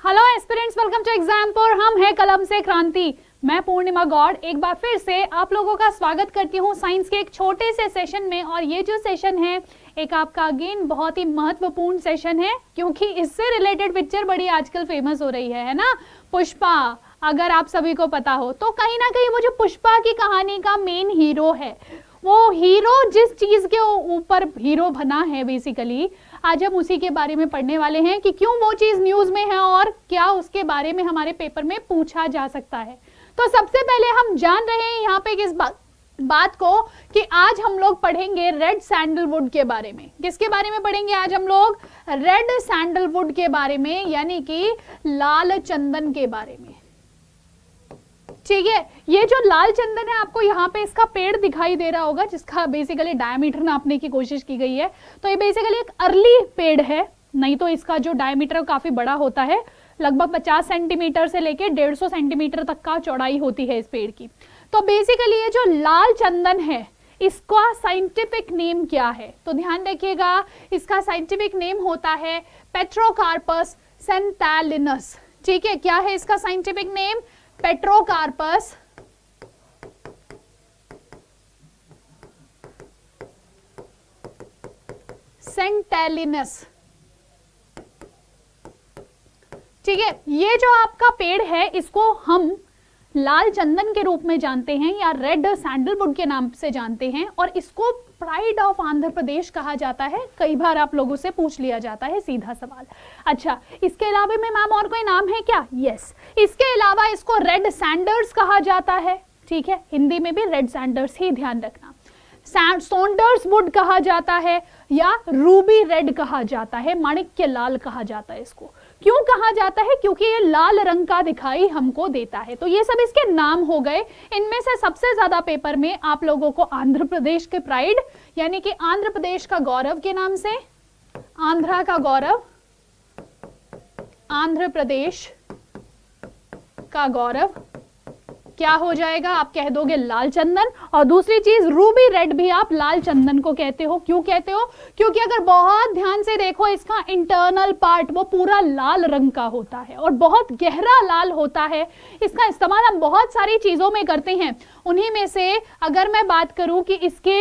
Hello aspirants, welcome to Exampur. हम हैं कलम से क्रांति। मैं पूर्णिमा गौड़ एक बार फिर से आप लोगों का स्वागत करती हूँ साइंस के एक छोटे से सेशन में। और ये जो सेशन है एक आपका अगेन बहुत ही महत्वपूर्ण सेशन है, क्योंकि इससे रिलेटेड पिक्चर बड़ी आजकल फेमस हो रही है ना, पुष्पा। अगर आप सभी को पता हो तो कहीं ना कहीं वो जो पुष्पा की कहानी का मेन हीरो है, वो हीरो जिस चीज के ऊपर हीरो बना है बेसिकली, आज हम उसी के बारे में पढ़ने वाले हैं कि क्यों वो चीज न्यूज में है और क्या उसके बारे में हमारे पेपर में पूछा जा सकता है। तो सबसे पहले हम जान रहे हैं यहाँ पे किस बात को कि आज हम लोग पढ़ेंगे रेड सैंडलवुड के बारे में। किसके बारे में पढ़ेंगे आज हम लोग? रेड सैंडलवुड के बारे में, यानी कि लाल चंदन के बारे में। ठीक है, ये जो लाल चंदन है आपको यहाँ पे इसका पेड़ दिखाई दे रहा होगा, जिसका बेसिकली डायमीटर नापने की कोशिश की गई है। तो ये बेसिकली एक अर्ली पेड़ है, नहीं तो इसका जो डायमीटर काफी बड़ा होता है, लगभग 50 सेंटीमीटर से लेके 150 सेंटीमीटर तक का चौड़ाई होती है इस पेड़ की। तो बेसिकली ये जो लाल चंदन है इसका साइंटिफिक नेम क्या है? तो ध्यान रखिएगा, इसका साइंटिफिक नेम होता है पेट्रोकार्पस सेंटालिनस। ठीक है, क्या है इसका साइंटिफिक नेम? पेट्रोकार्पस सेंटालिनस। ठीक है, ये जो आपका पेड़ है इसको हम लाल चंदन के रूप में जानते हैं या रेड सैंडलवुड के नाम से जानते हैं, और इसको प्राइड ऑफ आंध्र प्रदेश कहा जाता है। कई बार आप लोगों से पूछ लिया जाता है सीधा सवाल। अच्छा, इसके अलावा में मैम और कोई नाम है क्या? यस, इसके अलावा इसको रेड सैंडर्स कहा जाता है। ठीक है, हिंदी में भी रेड सैंडर्स ही ध्यान रखना। सौंडर्स वुड कहा जाता है या रूबी रेड कहा जाता है, माणिक्य लाल कहा जाता है इसको। क्यों कहा जाता है? क्योंकि ये लाल रंग का दिखाई हमको देता है। तो ये सब इसके नाम हो गए। इनमें से सबसे ज्यादा पेपर में आप लोगों को आंध्र प्रदेश के प्राइड, यानी कि आंध्र प्रदेश का गौरव के नाम से, आंध्रा का गौरव, आंध्र प्रदेश का गौरव क्या हो जाएगा? आप कह दोगे लाल चंदन। और दूसरी चीज रूबी रेड भी आप लाल चंदन को कहते हो। क्यों कहते हो? क्योंकि अगर बहुत ध्यान से देखो इसका इंटरनल पार्ट वो पूरा लाल रंग का होता है और बहुत गहरा लाल होता है। इसका इस्तेमाल हम बहुत सारी चीजों में करते हैं। उन्हीं में से अगर मैं बात करूं कि इसके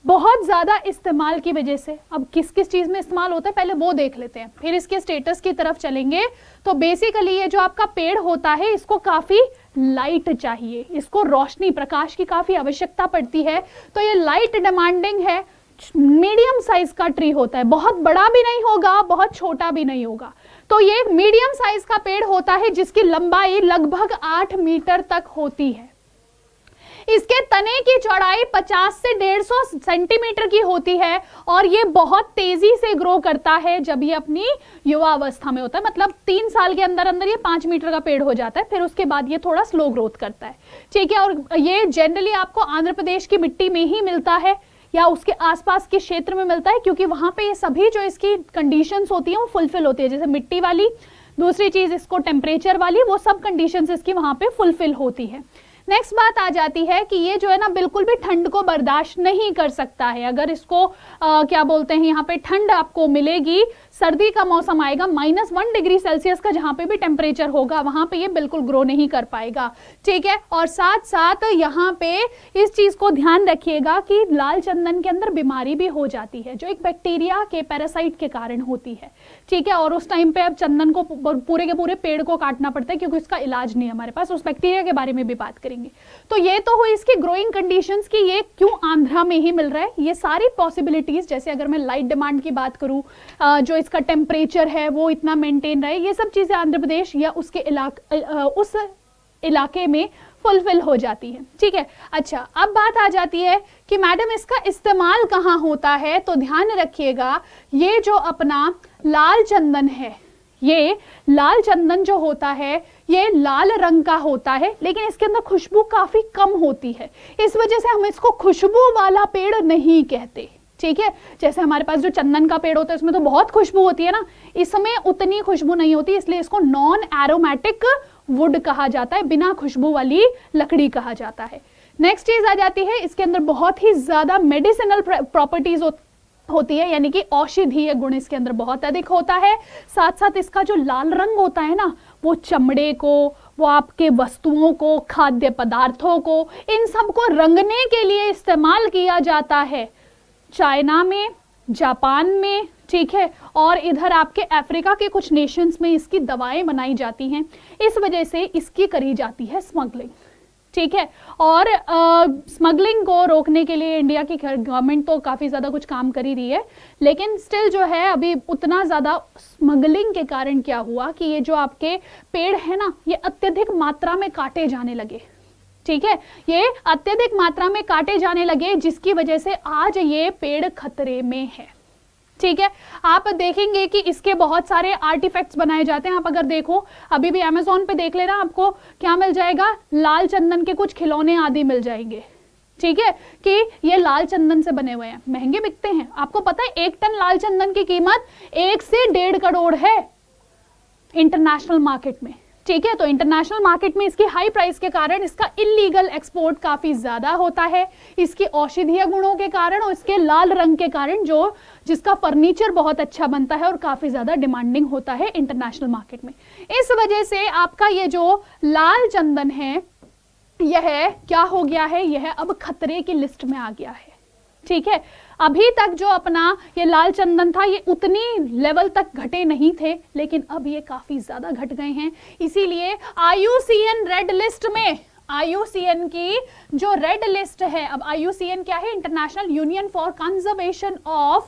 बहुत ज्यादा इस्तेमाल की वजह से, अब किस किस चीज में इस्तेमाल होता है पहले वो देख लेते हैं, फिर इसके स्टेटस की तरफ चलेंगे। तो बेसिकली ये जो आपका पेड़ होता है इसको काफी लाइट चाहिए, इसको रोशनी प्रकाश की काफी आवश्यकता पड़ती है। तो ये लाइट डिमांडिंग है, मीडियम साइज का ट्री होता है, बहुत बड़ा भी नहीं होगा बहुत छोटा भी नहीं होगा। तो ये मीडियम साइज का पेड़ होता है जिसकी लंबाई लगभग 8 मीटर तक होती है। इसके तने की चौड़ाई 50 से 150 सेंटीमीटर की होती है और ये बहुत तेजी से ग्रो करता है जब ये अपनी युवा अवस्था में होता है। मतलब 3 साल के अंदर अंदर ये 5 मीटर का पेड़ हो जाता है, फिर उसके बाद ये थोड़ा स्लो ग्रोथ करता है। ठीक है, और ये जनरली आपको आंध्र प्रदेश की मिट्टी में ही मिलता है या उसके आसपास के क्षेत्र में मिलता है, क्योंकि वहां पे ये सभी जो इसकी कंडीशंस होती है वो फुलफिल होती है। जैसे मिट्टी वाली, दूसरी चीज इसको टेम्परेचर वाली, वो सब कंडीशंस इसकी वहां पे फुलफिल होती है। नेक्स्ट बात आ जाती है कि ये जो है ना बिल्कुल भी ठंड को बर्दाश्त नहीं कर सकता है। अगर इसको क्या बोलते हैं, यहाँ पे ठंड आपको मिलेगी, सर्दी का मौसम आएगा, -1 डिग्री सेल्सियस का जहाँ पे भी टेम्परेचर होगा वहां पे ये बिल्कुल ग्रो नहीं कर पाएगा। ठीक है, और साथ साथ यहाँ पे इस चीज को ध्यान रखिएगा कि लाल चंदन के अंदर बीमारी भी हो जाती है जो एक बैक्टीरिया के पैरासाइट के कारण होती है। ठीक है, और उस टाइम पे अब चंदन को पूरे के पूरे पेड़ को काटना पड़ता है क्योंकि उसका इलाज नहीं है हमारे पास। उस बैक्टीरिया के बारे में भी बात करेंगे। तो ये तो हुई इसकी ग्रोइंग कंडीशंस की ये क्यों आंध्रा में ही मिल रहा है। ये सारी पॉसिबिलिटीज, जैसे अगर मैं लाइट डिमांड की बात करूं, जो इसका टेम्परेचर है वो इतना मेंटेन रहे, ये सब चीजें आंध्र प्रदेश या उसके उस इलाके में फुलफिल हो जाती है। ठीक है, अच्छा अब बात आ जाती है कि मैडम इसका इस्तेमाल कहाँ होता है। तो ध्यान रखिएगा, ये जो अपना लाल चंदन है, ये लाल चंदन जो होता है ये लाल रंग का होता है, लेकिन इसके अंदर खुशबू काफी कम होती है। इस वजह से हम इसको खुशबू वाला पेड़ नहीं कहते। ठीक है, जैसे हमारे पास जो चंदन का पेड़ होता है उसमें तो बहुत खुशबू होती है ना, इसमें उतनी खुशबू नहीं होती, इसलिए इसको नॉन एरोमेटिक वुड कहा जाता है, बिना खुशबू वाली लकड़ी कहा जाता है। नेक्स्ट चीज आ जाती है, इसके अंदर बहुत ही ज्यादा मेडिसिनल प्रॉपर्टीज होती है, यानी कि औषधीय गुण इसके अंदर बहुत अधिक होता है। साथ साथ इसका जो लाल रंग होता है ना, वो चमड़े को, वो आपके वस्तुओं को, खाद्य पदार्थों को, इन सब को रंगने के लिए इस्तेमाल किया जाता है। चाइना में, जापान में, ठीक है, और इधर आपके अफ्रीका के कुछ नेशंस में इसकी दवाएं बनाई जाती हैं। इस वजह से इसकी करी जाती है स्मगलिंग, ठीक है। और स्मगलिंग को रोकने के लिए इंडिया की गवर्नमेंट तो काफ़ी ज़्यादा कुछ काम कर ही रही है, लेकिन स्टिल जो है अभी उतना ज़्यादा स्मगलिंग के कारण क्या हुआ कि ये जो आपके पेड़ है ना, ये अत्यधिक मात्रा में काटे जाने लगे, ठीक है, ये अत्यधिक मात्रा में काटे जाने लगे, जिसकी वजह से आज ये पेड़ खतरे में है, ठीक है। आप देखेंगे कि इसके बहुत सारे आर्टिफैक्ट्स बनाए जाते हैं। आप अगर देखो, अभी भी अमेज़न पे देख लेना, आपको क्या मिल जाएगा, लाल चंदन के कुछ खिलौने आदि मिल जाएंगे, ठीक है, कि ये लाल चंदन से बने हुए हैं, महंगे बिकते हैं। आपको पता है 1 टन लाल चंदन की कीमत 1 से 1.5 करोड़ है इंटरनेशनल मार्केट में, ठीक है। तो इंटरनेशनल मार्केट में इसकी हाई प्राइस के कारण इसका इलीगल एक्सपोर्ट काफी ज्यादा होता है, इसकी औषधीय गुणों के कारण और इसके लाल रंग के कारण, जो जिसका फर्नीचर बहुत अच्छा बनता है और काफी ज्यादा डिमांडिंग होता है इंटरनेशनल मार्केट में। इस वजह से आपका ये जो लाल चंदन है, यह क्या हो गया है, यह अब खतरे की लिस्ट में आ गया है, ठीक है। अभी तक जो अपना ये लाल चंदन था, ये उतनी लेवल तक घटे नहीं थे, लेकिन अब ये काफी ज्यादा घट गए हैं। इसीलिए IUCN रेड लिस्ट में, IUCN की जो रेड लिस्ट है, अब IUCN क्या है, international union for conservation of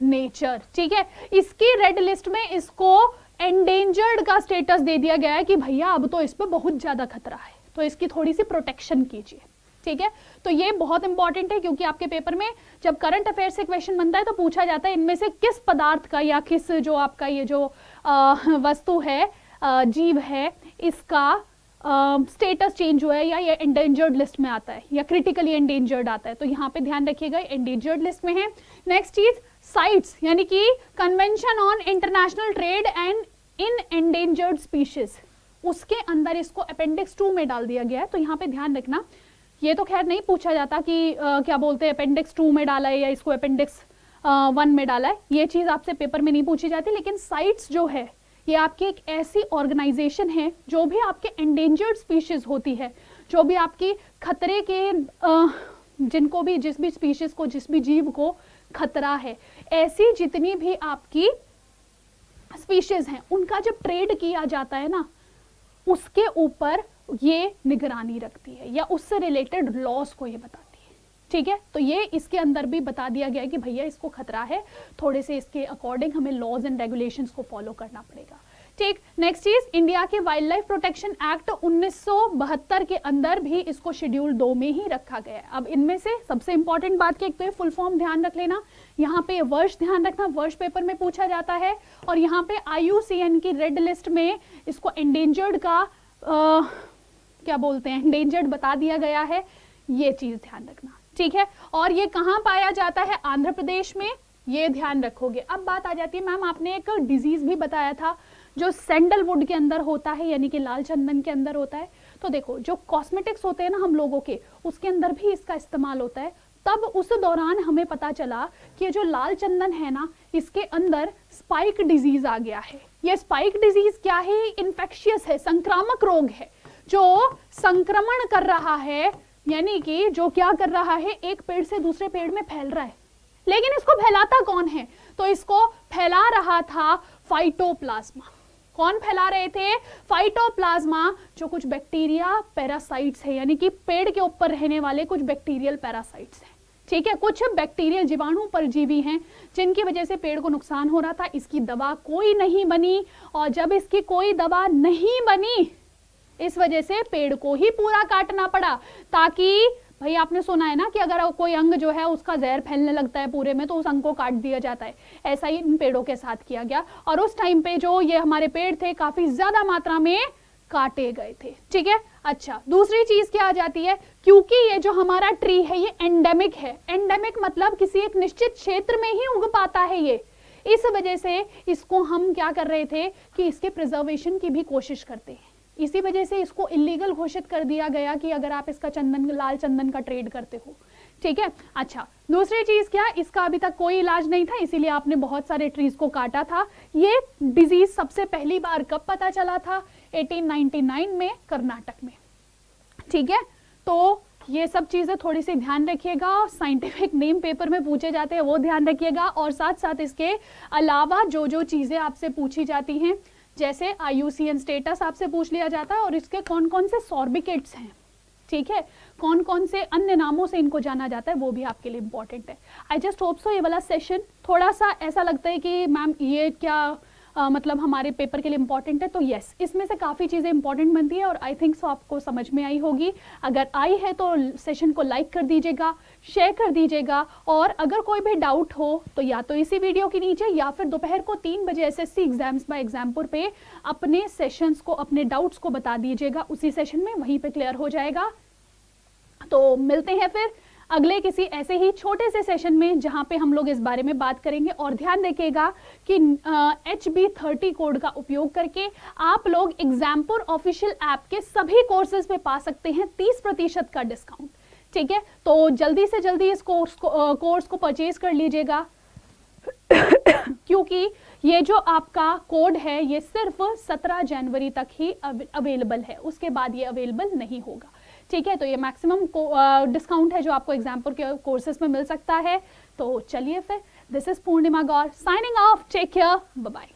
nature, ठीक है, इसकी रेड लिस्ट में इसको एंडेंजर्ड का स्टेटस दे दिया गया है कि भैया अब तो इस पर बहुत ज्यादा खतरा है, तो इसकी थोड़ी सी प्रोटेक्शन कीजिए, ठीक है। तो ये बहुत इंपॉर्टेंट है, क्योंकि आपके पेपर में जब करंट अफेयर से क्वेश्चन बनता है तो पूछा जाता है इनमें से किस पदार्थ का या किस जो आपका ये जो वस्तु है, जीव है, इसका स्टेटस चेंज हुआ है या ये एंडेंजर्ड लिस्ट में आता है या क्रिटिकली एंडेंजर्ड आता है। तो यहाँ पे ध्यान रखिएगा, एंडेंजर्ड लिस्ट में है। नेक्स्ट चीज साइट्स, यानी कि convention on international trade and in endangered species, उसके अंदर इसको अपेंडिक्स 2 में डाल दिया गया है। तो यहाँ पे ध्यान रखना, ये तो खैर नहीं पूछा जाता कि क्या बोलते हैं अपेंडिक्स 2 में डाला है या इसको अपेंडिक्स 1 में डाला है, ये चीज आपसे पेपर में नहीं पूछी जाती। लेकिन साइट्स जो है, ये आपकी एक ऐसी ऑर्गेनाइजेशन है जो भी आपके एंडेंजर्ड स्पीशीज होती है, जो भी आपकी खतरे के जिनको भी, जिस भी स्पीशीज को, जिस भी जीव को खतरा है, ऐसी जितनी भी आपकी स्पीशीज हैं, उनका जब ट्रेड किया जाता है ना, उसके ऊपर ये निगरानी रखती है या उससे रिलेटेड लॉस को ये बताती है, ठीक है। तो ये इसके अंदर भी बता दिया गया है कि भैया इसको खतरा है, थोड़े से इसके अकॉर्डिंग हमें लॉज एंड रेगुलेशंस को फॉलो करना पड़ेगा, ठीक। नेक्स्ट चीज, इंडिया के वाइल्ड लाइफ प्रोटेक्शन एक्ट 1972 के अंदर भी इसको शेड्यूल 2 में ही रखा गया है। अब इनमें से सबसे इंपॉर्टेंट बात की, एक तो ये फुल फॉर्म ध्यान रख लेना, यहाँ पे वर्ष ध्यान रखना, वर्ष पेपर में पूछा जाता है, और यहाँ पे IUCN की रेड लिस्ट में इसको एंडेंजर्ड का क्या बोलते हैं, एंडेंजर्ड बता दिया गया है, ये चीज ध्यान रखना, ठीक है। और ये कहाँ पाया जाता है, आंध्र प्रदेश में, ये ध्यान रखोगे। अब बात आ जाती है, मैम आपने एक डिजीज भी बताया था जो सैंडलवुड के अंदर होता है, यानी कि लाल चंदन के अंदर होता है। तो देखो, जो कॉस्मेटिक्स होते हैं ना हम लोगों के, उसके अंदर भी इसका इस्तेमाल होता है। तब उस दौरान हमें पता चला कि ये जो लाल चंदन है ना, इसके अंदर स्पाइक डिजीज आ गया है। ये स्पाइक डिजीज क्या है, इन्फेक्शियस है, संक्रामक रोग है, जो संक्रमण कर रहा है, यानी कि जो क्या कर रहा है, एक पेड़ से दूसरे पेड़ में फैल रहा है। लेकिन इसको फैलाता कौन है, तो इसको फैला रहा था फाइटोप्लाज्मा। कौन फैला रहे थे, फाइटोप्लाज्मा, जो कुछ बैक्टीरिया पैरासाइट्स है, यानी कि पेड़ के ऊपर रहने वाले कुछ बैक्टीरियल पैरासाइट्स हैं, ठीक है, कुछ बैक्टीरियल जीवाणु परजीवी हैं, जिनकी वजह से पेड़ को नुकसान हो रहा था। इसकी दवा कोई नहीं बनी, और जब इसकी कोई दवा नहीं बनी, इस वजह से पेड़ को ही पूरा काटना पड़ा, ताकि भाई आपने सुना है ना कि अगर कोई अंग जो है उसका जहर फैलने लगता है पूरे में, तो उस अंग को काट दिया जाता है। ऐसा ही इन पेड़ों के साथ किया गया, और उस टाइम पे जो ये हमारे पेड़ थे, काफी ज्यादा मात्रा में काटे गए थे, ठीक है। अच्छा, दूसरी चीज क्या आ जाती है, क्योंकि ये जो हमारा ट्री है ये एंडेमिक है। एंडेमिक मतलब किसी एक निश्चित क्षेत्र में ही उग पाता है ये, इस वजह से इसको हम क्या कर रहे थे कि इसके प्रिजर्वेशन की भी कोशिश करते हैं। इसी वजह से इसको इलीगल घोषित कर दिया गया कि अगर आप इसका चंदन, लाल चंदन का ट्रेड करते हो, ठीक है। अच्छा, दूसरी चीज क्या, इसका अभी तक कोई इलाज नहीं था, इसीलिए आपने बहुत सारे ट्रीज को काटा था। ये डिजीज सबसे पहली बार कब पता चला था? 1899 में कर्नाटक में। ठीक है, तो ये सब चीजें थोड़ी सी ध्यान रखिएगा। साइंटिफिक नेम पेपर में पूछे जाते हैं वो ध्यान रखिएगा, और साथ साथ इसके अलावा जो जो चीजें आपसे पूछी जाती हैं, जैसे IUCN स्टेटस आपसे पूछ लिया जाता है, और इसके कौन कौन से सॉर्बिकेट्स हैं, ठीक है, कौन कौन से अन्य नामों से इनको जाना जाता है, वो भी आपके लिए इंपॉर्टेंट है। आई जस्ट होप सो ये वाला सेशन थोड़ा सा ऐसा लगता है कि मैम ये क्या मतलब हमारे पेपर के लिए इंपॉर्टेंट है, तो यस, इसमें से काफ़ी चीज़ें इंपॉर्टेंट बनती है, और आई थिंक सो आपको समझ में आई होगी। अगर आई है तो सेशन को लाइक कर दीजिएगा, शेयर कर दीजिएगा, और अगर कोई भी डाउट हो तो या तो इसी वीडियो के नीचे या फिर दोपहर को 3 बजे SSC एग्जाम्स बाय एग्जामपुर पे अपने सेशंस को, अपने डाउट्स को बता दीजिएगा, उसी सेशन में वहीं पे क्लियर हो जाएगा। तो मिलते हैं फिर अगले किसी ऐसे ही छोटे से सेशन में जहां पे हम लोग इस बारे में बात करेंगे। और ध्यान रखिएगा कि HB30 कोड का उपयोग करके आप लोग एग्जामपुर ऑफिशियल ऐप के सभी कोर्सेज पे पा सकते हैं 30% का डिस्काउंट। ठीक है, तो जल्दी से जल्दी इस कोर्स को परचेज कर लीजिएगा क्योंकि ये जो आपका कोड है ये सिर्फ 17 जनवरी तक ही अवेलेबल है, उसके बाद ये अवेलेबल नहीं होगा। ठीक है, तो ये मैक्सिमम डिस्काउंट है जो आपको एग्जामपुर के कोर्सेज में मिल सकता है। तो चलिए फिर, this is Purnima Gaur signing off, take care, bye bye.